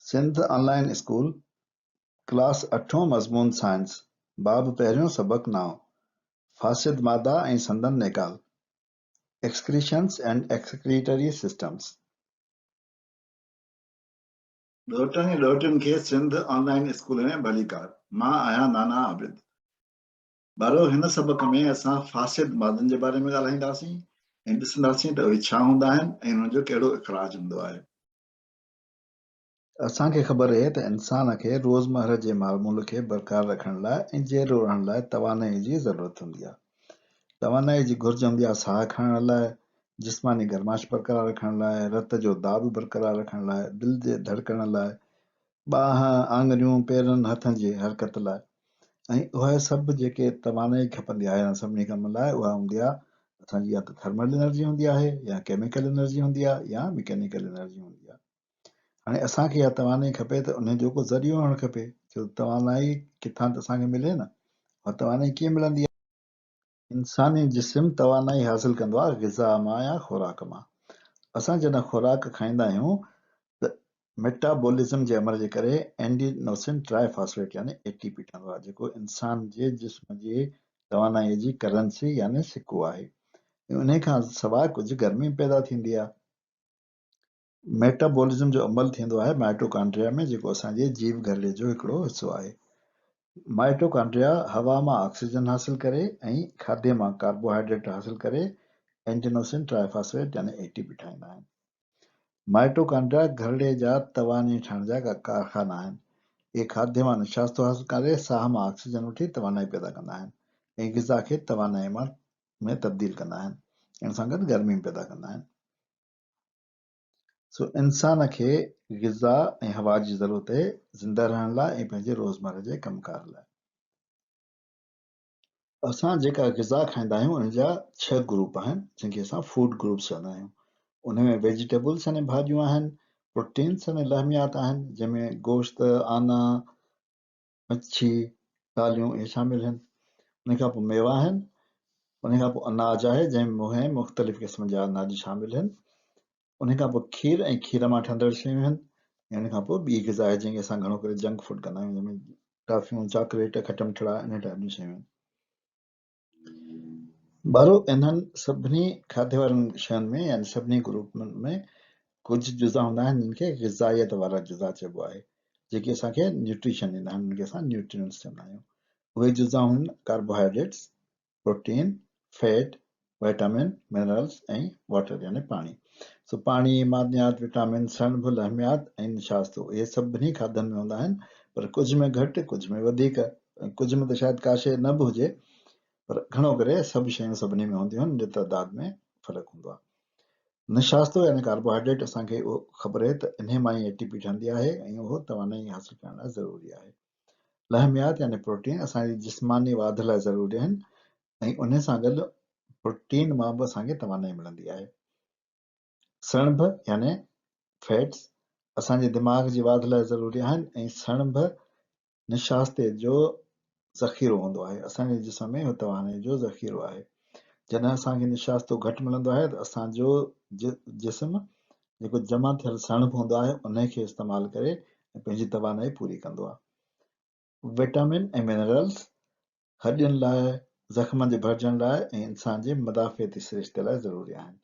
Sindh online school class 8 मज़मून science बाब पहिरियों सबक नाओ फासिद मादा ऐं संदन नेकाल एक्सक्रीशंस एंड एक्सक्रीटरी सिस्टम्स। ॾोहिटनि ऐं ॾोहिटियुनि खे सिंध ऑनलाइन स्कूल में भली कार। मां आहियां नाना आबिद। बारो हिन सबक में असां फासिद मादनि जे बारे में ॻाल्हाईंदासीं ऐं ॾिसंदासीं त उहे छा हूंदा आहिनि ऐं उन्हनि जो कहिड़ो इख़राज हूंदो आहे। असांखे ख़बर आहे त इंसान खे रोज़मर्रा जे मामूल खे बरक़रार रखण लाइ ऐं जहिड़ो रहण लाइ तवानाई जी ज़रूरत हूंदी आहे। तवानाई जी घुर्ज हूंदी आहे साह खणण लाइ, जिस्मानी गरमाश बरक़रार रखण लाइ, रत जो दाब बरक़रार रखण लाइ, दिलि जे धड़कण लाइ, बाह आङुरियूं पेरनि हथनि जी हरकत लाइ, ऐं उहा सभु जेके तवानाई खपंदी आहे हिन सभिनी कम लाइ उहा हूंदी आहे असांजी या त थर्मल एनर्जी हूंदी आहे या केमिकल एनर्जी हूंदी आहे या मैकेनिकल एनर्जी हूंदी आहे। हाणे असांखे इहा तवानाई खपे त उन जो को ज़रियो हुअणु खपे, छो तवानाई किथां त असांखे मिले न। उहा तवानाई कीअं मिलंदी आहे? इंसानी जिस्म तवानाई हासिल कंदो आहे ग़िज़ा मां या खुराक मां। असां जॾहिं खुराक खाईंदा आहियूं त मेटाबॉलिज़म जे अमल जे करे एंडीनोसिन ट्राइफॉस्फेट यानी एटीपी ठहंदो आहे, जेको इंसान जे जिस्म जी तवानाईअ जी करंसी यानी सिको आहे। उन खां सवाइ कुझु गर्मी पैदा थींदी आहे। मेटाबॉलिज़म जो अमल थींदो आहे माइटोकॉन्ड्रिया में, जेको असांजे जीव घरले जो हिकिड़ो हिसो आहे। माइटोकॉन्ड्रिया हवा मां ऑक्सीजन हासिल करे ऐं खाधे मां कार्बोहाइड्रेट हासिल करे एंडीनोसिन ट्राइफॉस्फेट यानी एटीपी ठाहींदा आहिनि। माइटोकॉन्ड्रिया घरड़े जा तवानाई ठाहिण जा कारखाना आहिनि। इहे खाधे मां निशास्तो हासिल करे साह मां ऑक्सीजन वठी तवानाई पैदा कंदा आहिनि ऐं ग़िज़ा खे तवानाई में तब्दील कंदा आहिनि। इन सां गॾु गर्मी पैदा कंदा आहिनि। सो इंसान खे ग़िज़ा ऐं हवा जी ज़रूरत आहे ज़िंदा रहण लाइ ऐं पंहिंजे रोज़मर्रा जे कमकार लाइ। असां जेका ग़िज़ा खाईंदा आहियूं उन जा 6 ग्रुप आहिनि, जंहिंखे असां फूड ग्रुप्स चवंदा आहियूं। उन में वेजिटेबल्स यानी भाॼियूं आहिनि, प्रोटीन्स यानी लहमियात आहिनि, जंहिंमें गोश्त, आना, मच्छी, दालियूं इहे शामिल आहिनि। उन खां पोइ मेवा आहिनि, उन खां पोइ अनाज आहे जंहिं में मुख़्तलिफ़ क़िस्म जा अनाज शामिल आहिनि। उन खां पोइ खीर ऐं खीर मां ठहंदड़ शयूं आहिनि। ऐं उन खां पोइ ॿी ग़िज़ा आहे जंहिंखे असां घणो करे जंक फूड कंदा आहियूं, जंहिंमें टॉफ़ियूं, चॉकलेट, खटम ठड़ा इन टाइप जी शयूं आहिनि। बारो इन्हनि सभिनी खाधे वारनि शयुनि में यानी सभिनी ग्रुपनि में कुझु जुज़ा हूंदा आहिनि जिनखे ग़िज़ाइत वारा जुज़ा चइबो आहे, जेके असांखे न्यूट्रिशन ॾींदा आहिनि, उनखे असां न्यूट्रिएंट्स चवंदा आहियूं। उहे जुज़ा आहिनि carbohydrates, protein, fat, vitamin, minerals ऐं वाटर यानी पाणी। सो पाणी, मादनियात, विटामिन, सणभ, लहमियात ऐं निशास्तो इहे सभिनी खाधनि में हूंदा आहिनि, पर कुझु में घटि, कुझु में वधीक, कुझु में त शायदि का शइ न बि हुजे, पर घणो करे सभु शयूं सभिनी में हूंदियूं आहिनि, तइदाद में फ़र्क़ु हूंदो आहे। निशास्तो यानी कार्बोहाइड्रेट असांखे उहो ख़बर आहे त इन मां ई एटीपी ठहंदी आहे ऐं उहो तवानाई हासिल करण लाइ ज़रूरी आहे। लहमियात यानी प्रोटीन असांजी जिस्मानी वाध लाइ ज़रूरी आहिनि ऐं उन सां गॾु प्रोटीन मां बि असांखे तवानाई मिलंदी आहे। सणभ यानी फैट्स असांजे दिमाग़ जी वाध लाइ ज़रूरी आहिनि ऐं सणभ निशास्ते जो ज़ख़ीरो हूंदो आहे। असांजे जिस्म में तवानाई जो ज़ख़ीरो आहे। जॾहिं असांखे निशास्तो घटि मिलंदो आहे त असांजो जिस्म जेको जमा थियल सणभ हूंदो आहे उनखे इस्तेमालु करे पंहिंजी तवानाई पूरी कंदो आहे। विटामिन ऐं मिनरल्स हॾियुनि लाइ, ज़ख़्मनि जे भरिजण लाइ ऐं इंसान जे मदाफ़ियती सिरिश्ते लाइ ज़रूरी आहिनि।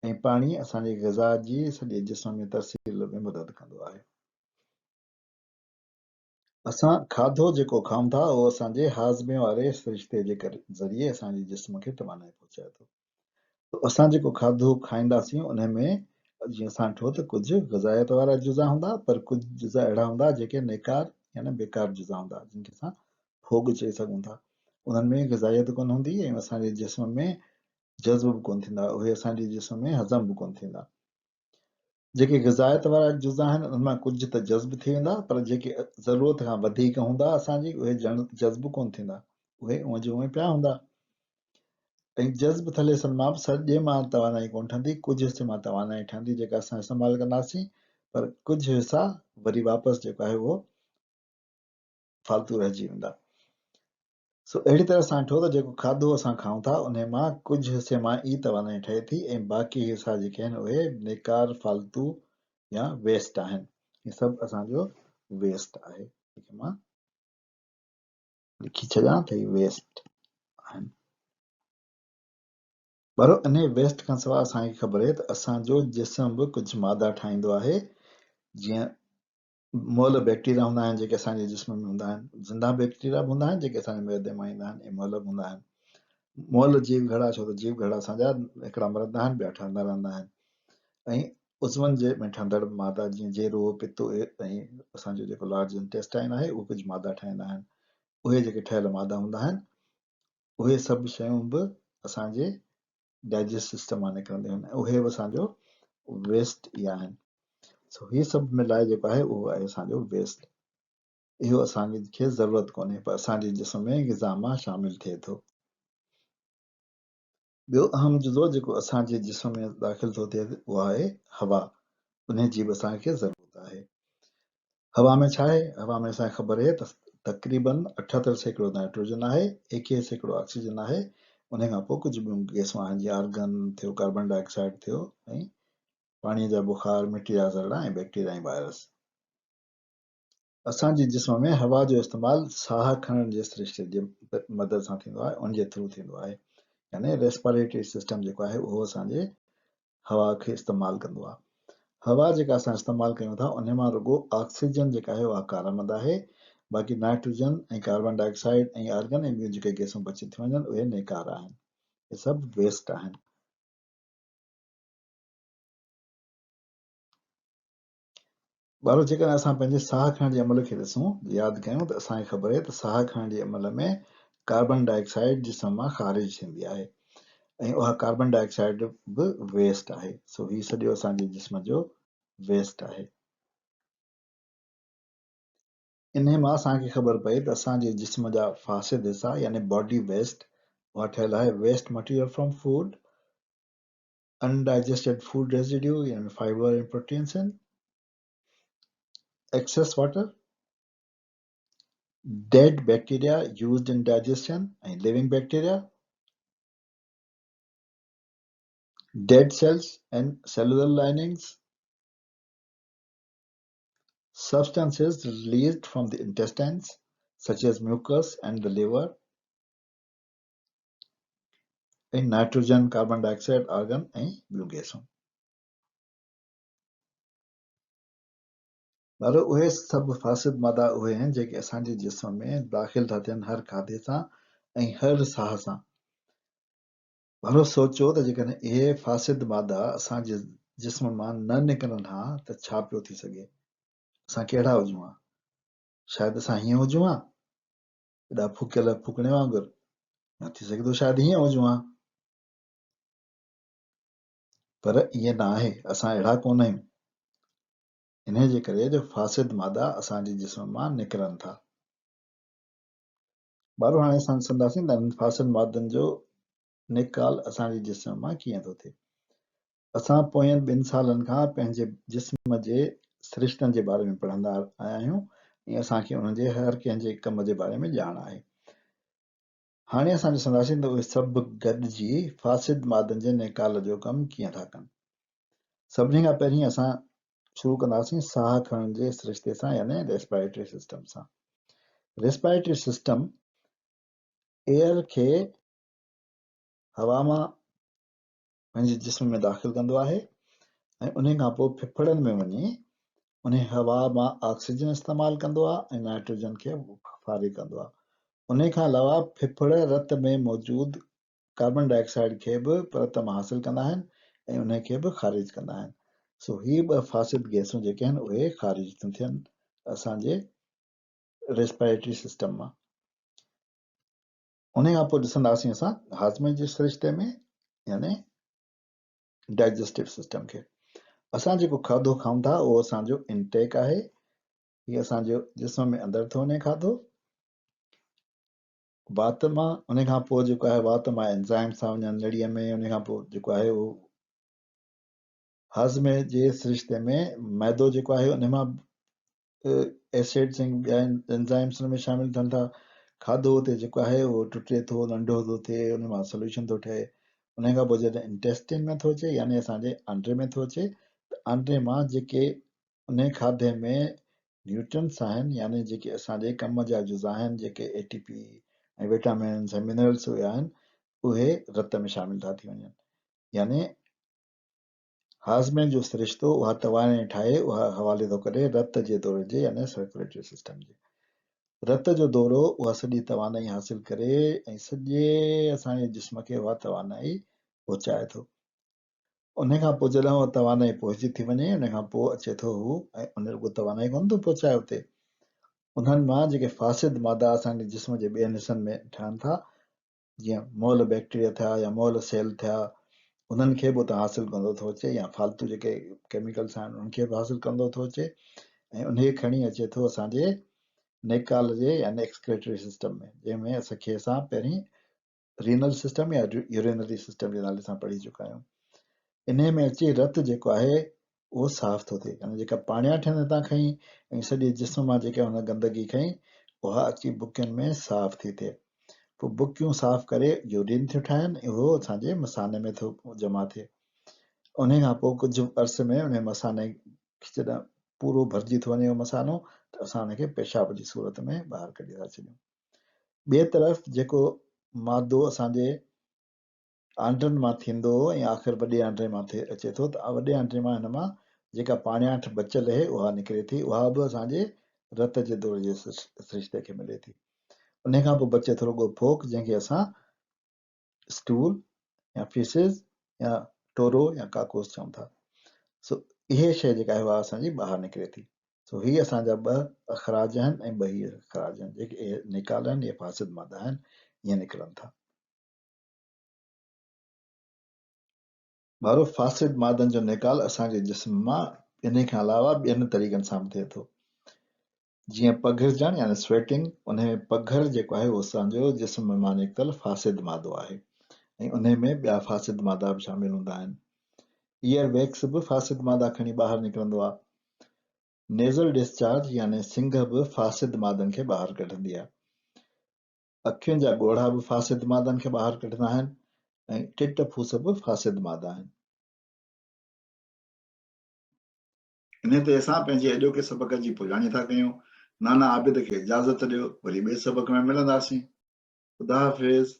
ऐं पाणी असांजे ग़िज़ा जी सॼे जिस्म में तरसील में मदद कंदो आहे। असां खाधो जेको खाऊं था उहो असांजे हाज़मे वारे सिरिश्ते जे ज़रिए असांजे जिस्म खे तवानाई पहुचाए थो। असां जेको खाधो खाईंदासीं उन में जीअं असां ॾिठो त कुझु ग़िज़ाइत वारा जुज़ा हूंदा, पर कुझु जुज़ा अहिड़ा हूंदा जेके नेकार यानी बेकार जुज़ा हूंदा, जिनखे असां भोग चई सघूं था। उन्हनि में ग़िज़ाइत कोन हूंदी ऐं असांजे जिस्म में जज़्ब बि कोन थींदा, उहे असांजे जिस्म में हज़म बि कोन थींदा। जेके ग़िज़ाइत वारा जुज़ा आहिनि उन मां कुझु त जज़्ब थी वेंदा, पर जेके ज़रूरत खां वधीक हूंदा असांजी उहे जज़्ब कोन थींदा, उहे उहे जो उहे पिया हूंदा। ऐं जज़्ब थियल हिसनि मां बि सॼे मां तवानाई कोन ठहंदी, कुझु हिसे मां तवानाई ठहंदी जेका असां इस्तेमालु कंदासीं, पर कुझु हिसा वरी वापसि जेको आहे उहो फालतू रहिजी वेंदा। सो अहिड़ी तरह सां ॾिठो त जेको खाधो असां खाऊं था उन मां कुझु हिसे मां ई तवानाई ठहे थी ऐं बाक़ी हिसा जेके आहिनि उहे बेकार, फालतू या वेस्ट आहिनि। ये सभु असांजो वेस्ट आहे, जेके मां लिखी छॾियां त ही वेस्ट आहिनि। पर इन वेस्ट खां सवाइ असांखे ख़बर आहे त असांजो जिस्म बि कुझु मादा ठाहींदो आहे, जीअं मोल बैक्टीरिया हूंदा आहिनि जेके असांजे जिस्म में हूंदा आहिनि, ज़िंदा बैक्टीरिया बि हूंदा आहिनि जेके असांजे मैदे मां ईंदा आहिनि, ऐं मोल बि हूंदा आहिनि। मोल जीव घड़ा, छो त जीव घड़ा असांजा हिकिड़ा मरंदा आहिनि, ॿिया ठहंदा रहंदा आहिनि। ऐं उज़वनि जे में ठहंदड़ मादा जीअं जेरो, पितो ऐं असांजो जेको लार्ज इंटेस्टाइन आहे उहो कुझु मादा ठाहींदा आहिनि। उहे जेके ठहियल मादा हूंदा आहिनि, उहे सभु शयूं बि असांजे डाइजेस्ट सिस्टम मां निकिरंदियूं आहिनि, उहे बि असांजो वेस्ट ई आहिनि। सो हीअ सभु मिलाए जेको आहे उहो आहे असांजो वेस्ट। इहो असांखे ज़रूरत कोन्हे, पर असांजे जिस्म में ग़िज़ा मां शामिल थिए थो। ॿियो अहम जुज़ो जेको असांजे जिस्म में दाख़िल थो थिए उहो आहे हवा। उन जी बि असांखे ज़रूरत आहे। हवा में छा आहे? हवा में असांखे ख़बर आहे त तक़रीबन 78% नाइट्रोजन आहे, 21% ऑक्सीजन आहे, उन खां पोइ कुझु ॿियूं गैसूं आहिनि, जीअं आर्गन थियो, कार्बन डाइऑक्साइड थियो, ऐं पाणीअ जा बुखार, मिटी जा ज़रड़ा ऐं बैक्टीरिया ऐं वायरस। असांजे जिस्म में हवा जो इस्तेमालु साह खणण जे सिरिश्ते जे मदद सां थींदो आहे, उन जे थ्रू थींदो आहे। यानी रेस्पिरेटरी सिस्टम जेको आहे उहो असांजे हवा खे इस्तेमालु कंदो आहे। हवा जेका असां इस्तेमालु कयूं था उन मां रुॻो ऑक्सीजन जेका आहे उहा कारमंद आहे, बाक़ी नाइट्रोजन ऐं कार्बन डाइऑक्साइड ऐं आर्गन ऐं ॿियूं जेके गैसूं बची थियूं वञनि उहे नेकार आहिनि। इहे सभु वेस्ट आहिनि। ॿारो जेकॾहिं असां पंहिंजे साह खणण जे अमल खे ॾिसूं, यादि कयूं त असांखे ख़बर आहे त साह खणण जे अमल में कार्बन डाइऑक्साइड जिस्म मां ख़ारिज थींदी आहे, ऐं उहा कार्बन डाइऑक्साइड बि वेस्ट आहे। सो हीउ सॼो असांजे जिस्म जो वेस्ट आहे। इन मां असांखे ख़बर पए त असांजे जिस्म जा फासिद हिसा यानी बॉडी वेस्ट, उहा ठहियल आहे waste material from food, undigested food residue यानी फाइबर ऐं प्रोटीन्स आहिनि, excess water, dead bacteria used in digestion and living bacteria, dead cells and cellular linings, substances released from the intestines such as mucus and the liver, and nitrogen, carbon dioxide, argon and ॿियूं गैसूं। पर उहे सभु फासिद मादा उहे आहिनि जेके असांजे जिस्म में दाख़िल था थियनि हर खाधे सां ऐं हर साह सां। पर सोचो त जेकॾहिं इहे फासिद मादा असांजे जिस्म मां न निकिरनि हा त छा पियो थी सघे? असां कहिड़ा हुजूं हा? शायदि असां हीअं हुजूं हा, एॾा फुकियल फुकणे वांगुरु, या थी सघे थो शायदि हीअं हुजूं हा, पर ईअं न आहे। असां अहिड़ा कोन आहियूं। इन जे करे जो फासिद मादा असांजे जिस्म मां निकिरनि था। ॿारो हाणे असां ॾिसंदासीं त फासिद मादनि जो निकाल असांजे जिस्म मां कीअं थो थिए। असां पोयनि 2 सालनि खां पंहिंजे जिस्म जे सिरिश्तनि जे बारे में पढ़ंदा आया आहियूं, ऐं असांखे उन्हनि जे हर कंहिंजे कम जे बारे में ॼाण आहे। हाणे असां ॾिसंदासीं त उहे सभु गॾिजी फासिद मादनि जे निकाल जो कमु कीअं था कनि। सभिनी खां पहिरीं असां शुरू कंदासीं साह खणण जे सिरिश्ते सां, यानी रेस्पिरेटरी सिस्टम सां। रेस्पिरेटरी सिस्टम एयर खे हवा मां पंहिंजे जिस्म में दाख़िल कंदो आहे, ऐं उन खां पोइ फिफड़नि में वञी उन हवा मां ऑक्सीजन इस्तेमालु कंदो आहे ऐं नाइट्रोजन खे फ़ारिग कंदो आहे। उन खां अलावा फिफड़ रत में मौजूदु कार्बन डाइऑक्साइड खे बि परत मां हासिल कंदा आहिनि ऐं उन खे बि ख़ारिज कंदा आहिनि। सो ही ॿ फासिद गैसूं जेके आहिनि उहे ख़ारिज थियूं थियनि असांजे रेस्पिरेटरी सिस्टम मां। उन खां पोइ ॾिसंदासीं असां हाज़मे जे सिरिश्ते में, यानी डाइजेस्टिव सिस्टम खे। असां जेको खाधो खाऊं था उहो असांजो इनटेक आहे। हीअ असांजो जिस्म में अंदरि थो वञे खाधो, वात मां, उन खां पोइ जेको आहे वात मां एंजाइम्स था वञनि नड़ीअ में, उन खां पोइ जेको आहे उहो हाज़मे जे सिरिश्ते में मैदो जेको आहे उन मां एसिड्स ऐं ॿिया एंजाइम्स उन में शामिल थियनि था। खाधो हुते जेको आहे उहो टुटे थो, नंढो थो थिए, उन मां सोल्यूशन थो ठहे। उन खां पोइ जॾहिं इंटेस्टिन में थो अचे, यानी असांजे आंड्रे में थो अचे, त आंड्रे मां जेके उन खाधे में न्यूट्रिएंट्स आहिनि, यानी जेके असांजे कम जा जुज़ा आहिनि, जेके एटीपी ऐं विटामिन्स ऐं मिनरल्स आहिनि, उहे रत में शामिल था थी वञनि। यानी हाज़मे जो सिरिश्तो उहा तवाणे ठाहे उहा हवाले थो करे रत जे दौरे जे, यानी सर्कुलेटरी सिस्टम जे। रत जो दौरो उहा सॼी तवानाई हासिल करे ऐं सॼे असांजे जिस्म खे उहा तवानाई पहुचाए थो। उन खां पोइ जॾहिं उहा तवानाई पहुची थी वञे, उन खां पोइ अचे थो हू ऐं उन रुॻो तवानाई कोन थो पहुचाए हुते, उन्हनि मां जेके फासिद मादा असांजे जिस्म जे ॿियनि हिसनि में ठहनि था, जीअं मोल बैक्टीरिया थिया या मोल सेल थिया, उन्हनि खे बि उतां हासिल कंदो थो अचे, या फालतू जेके केमिकल्स आहिनि उन्हनि खे बि हासिल कंदो थो अचे, ऐं उन खे खणी अचे थो असांजे नेकाल जे यानी एक्सक्रेटरी सिस्टम में, जंहिंमें असांखे असां पहिरीं रीनल सिस्टम या यूरिनरी सिस्टम जे नाले सां पढ़ी चुका आहियूं। इन में अची रत जेको आहे उहो साफ़ थो थिए, यानी जेका पाणिया थियनि हितां खईं ऐं सॼे जिस्म मां जेका हुन गंदगी खईं उहा अची बुकियुनि में साफ़ थी थिए। पोइ बुकियूं साफ़ करे यूरिन थियूं ठाहिनि, उहो असांजे मसाने में थो जमा थिए। उन खां पोइ कुझु अरसे में उन मसाने जॾहिं पूरो भरिजी थो वञे मसानो, त असां हुनखे पेशाब जी सूरत में ॿाहिरि कढी था छॾियूं। ॿिए तरफ़ जेको मादो असांजे आंडनि मां थींदो ऐं आख़िर वॾे आंडे मां अचे थो, त वॾे आंडे मां हिन मां जेका पाणियाठ बचियल आहे उहा निकिरे थी, उहा बि असांजे रत जे दौरे जे सिरिश्ते खे मिले थी। उन खां पोइ बचे थो रुॻो फोक, जंहिंखे असां स्टूल या फीसिस या टोरो या काकोस चऊं था। सो इहे शइ जेका आहे उहा असांजी ॿाहिरि निकिरे थी। सो हीअ असांजा ॿ अखराज आहिनि ऐं ॿ हीअ अखराज आहिनि, जेके इहे निकाल आहिनि, इहे फासिद मादा आहिनि, ईअं निकिरनि था। वारो फासिद मादनि जो निकाल असांजे जिस्म मां इन खां अलावा ॿियनि तरीक़नि सां बि थिए थो, जीअं पघिरजणु यानी स्वेटिंग। उन में पघर जेको आहे उहो असांजो जिस्म मां निकितल फासिद मादो आहे, ऐं उन में ॿिया फासिद मादा बि शामिल हूंदा आहिनि। ईयर वैक्स बि फासिद मादा खणी ॿाहिरि निकिरंदो आहे। नेज़ल डिस्चार्ज यानी सिंघ बि फासिद मादनि खे ॿाहिरि कढंदी आहे। अखियुनि जा ॻोढ़ा बि फासिद मादनि खे ॿाहिरि कढंदा आहिनि, ऐं टिट फूस बि फासिद मादा आहिनि। इन ते असां पंहिंजे अॼोके सबक़ जी पुॼाणी था कयूं। नाना आबिद खे इजाज़त ॾियो, वरी ॿिए सबक़ में मिलंदासीं। ख़ुदा हाफ़िज़।